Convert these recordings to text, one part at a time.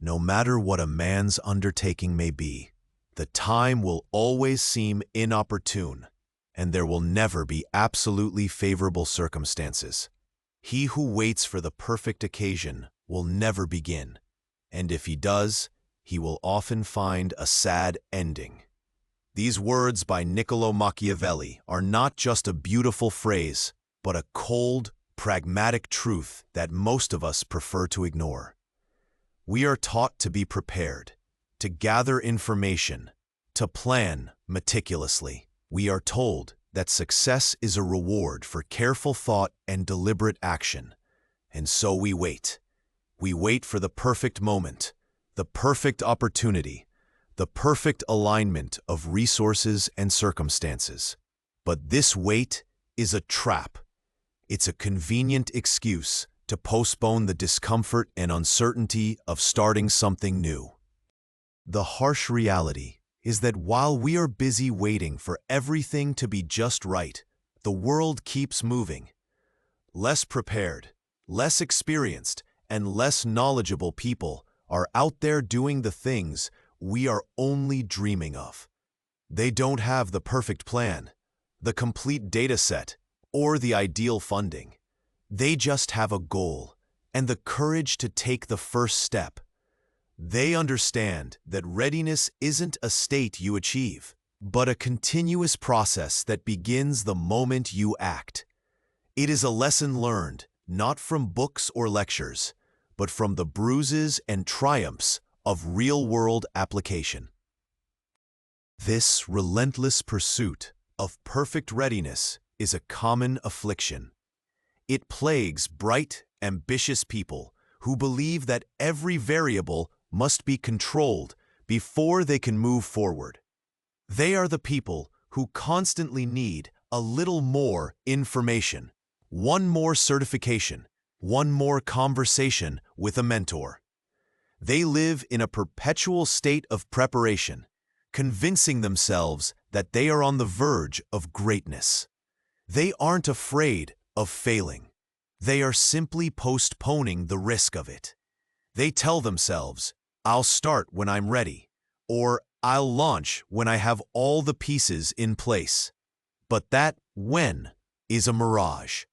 No matter what a man's undertaking may be, the time will always seem inopportune, and there will never be absolutely favorable circumstances. He who waits for the perfect occasion will never begin, and if he does, he will often find a sad ending. These words by Niccolò Machiavelli are not just a beautiful phrase, but a cold, pragmatic truth that most of us prefer to ignore. We are taught to be prepared, to gather information, to plan meticulously. We are told that success is a reward for careful thought and deliberate action. And so we wait. We wait for the perfect moment, the perfect opportunity, the perfect alignment of resources and circumstances. But this wait is a trap. It's a convenient excuse to postpone the discomfort and uncertainty of starting something new. The harsh reality is that while we are busy waiting for everything to be just right, the world keeps moving. Less prepared, less experienced, and less knowledgeable people are out there doing the things we are only dreaming of. They don't have the perfect plan, the complete data set, or the ideal funding. They just have a goal and the courage to take the first step. They understand that readiness isn't a state you achieve, but a continuous process that begins the moment you act. It is a lesson learned not from books or lectures, but from the bruises and triumphs of real-world application. This relentless pursuit of perfect readiness is a common affliction. It plagues bright, ambitious people who believe that every variable must be controlled before they can move forward. They are the people who constantly need a little more information, one more certification, one more conversation with a mentor. They live in a perpetual state of preparation, convincing themselves that they are on the verge of greatness. They aren't afraid of failing. They are simply postponing the risk of it. They tell themselves, "I'll start when I'm ready," or "I'll launch when I have all the pieces in place." But that "when" is a mirage.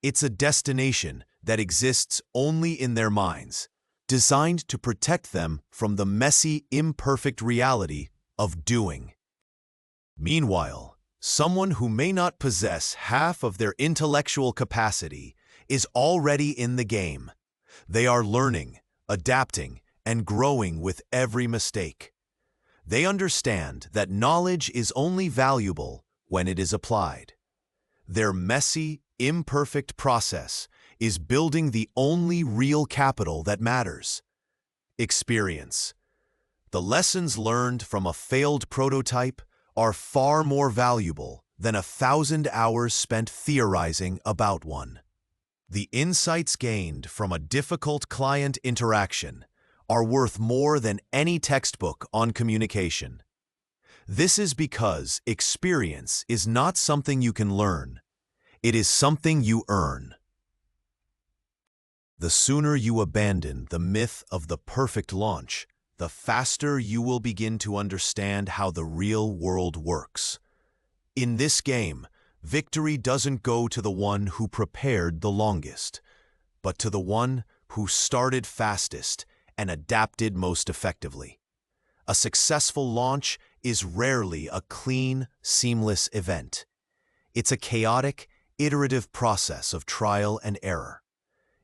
It's a destination that exists only in their minds, designed to protect them from the messy, imperfect reality of doing. Meanwhile, someone who may not possess half of their intellectual capacity is already in the game. They are learning, adapting, and growing with every mistake. They understand that knowledge is only valuable when it is applied. Their messy, imperfect process is building the only real capital that matters: experience. The lessons learned from a failed prototype are far more valuable than 1,000 hours spent theorizing about one. The insights gained from a difficult client interaction are worth more than any textbook on communication. This is because experience is not something you can learn. It is something you earn. The sooner you abandon the myth of the perfect launch, the faster you will begin to understand how the real world works. In this game, victory doesn't go to the one who prepared the longest, but to the one who started fastest and adapted most effectively. A successful launch is rarely a clean, seamless event. It's a chaotic, iterative process of trial and error.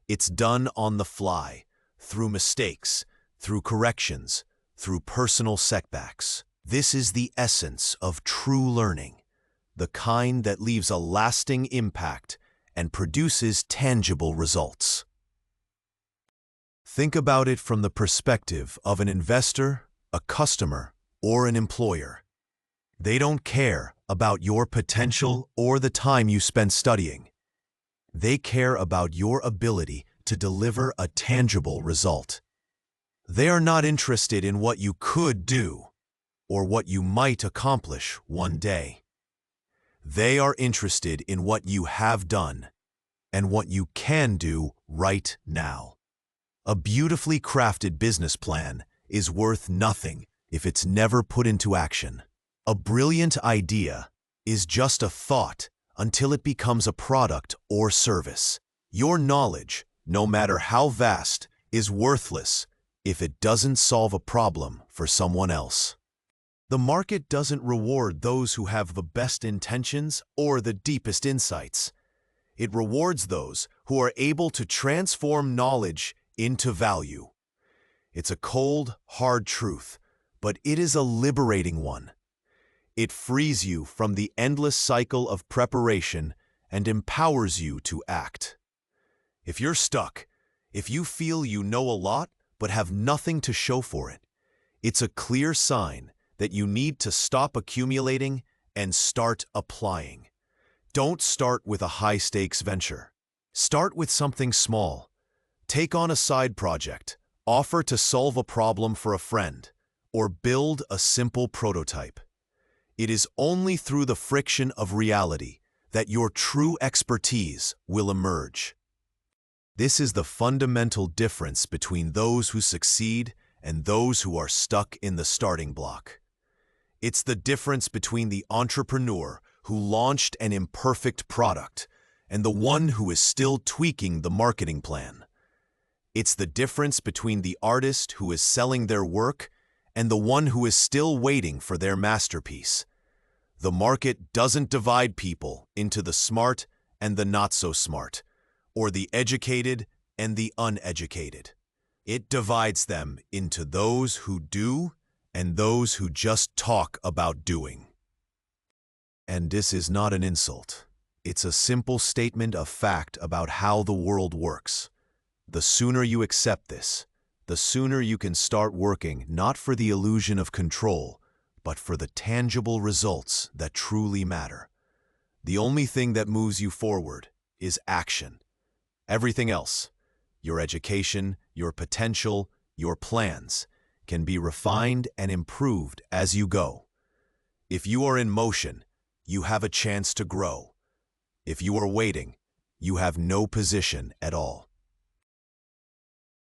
It's done on the fly, through mistakes, through corrections, through personal setbacks. This is the essence of true learning, the kind that leaves a lasting impact and produces tangible results. Think about it from the perspective of an investor, a customer, or an employer. They don't care about your potential or the time you spent studying. They care about your ability to deliver a tangible result. They are not interested in what you could do or what you might accomplish one day. They are interested in what you have done and what you can do right now. A beautifully crafted business plan is worth nothing if it's never put into action. A brilliant idea is just a thought until it becomes a product or service. Your knowledge, no matter how vast, is worthless if it doesn't solve a problem for someone else. The market doesn't reward those who have the best intentions or the deepest insights. It rewards those who are able to transform knowledge into value. It's a cold, hard truth, but it is a liberating one. It frees you from the endless cycle of preparation and empowers you to act. If you're stuck, if you feel you know a lot but have nothing to show for it, it's a clear sign that you need to stop accumulating and start applying. Don't start with a high-stakes venture. Start with something small. Take on a side project, offer to solve a problem for a friend, or build a simple prototype. It is only through the friction of reality that your true expertise will emerge. This is the fundamental difference between those who succeed and those who are stuck in the starting block. It's the difference between the entrepreneur who launched an imperfect product and the one who is still tweaking the marketing plan. It's the difference between the artist who is selling their work and the one who is still waiting for their masterpiece. The market doesn't divide people into the smart and the not-so-smart, or the educated and the uneducated. It divides them into those who do and those who just talk about doing. And this is not an insult. It's a simple statement of fact about how the world works. The sooner you accept this, the sooner you can start working not for the illusion of control, but for the tangible results that truly matter. The only thing that moves you forward is action. Everything else, your education, your potential, your plans, can be refined and improved as you go. If you are in motion, you have a chance to grow. If you are waiting, you have no position at all.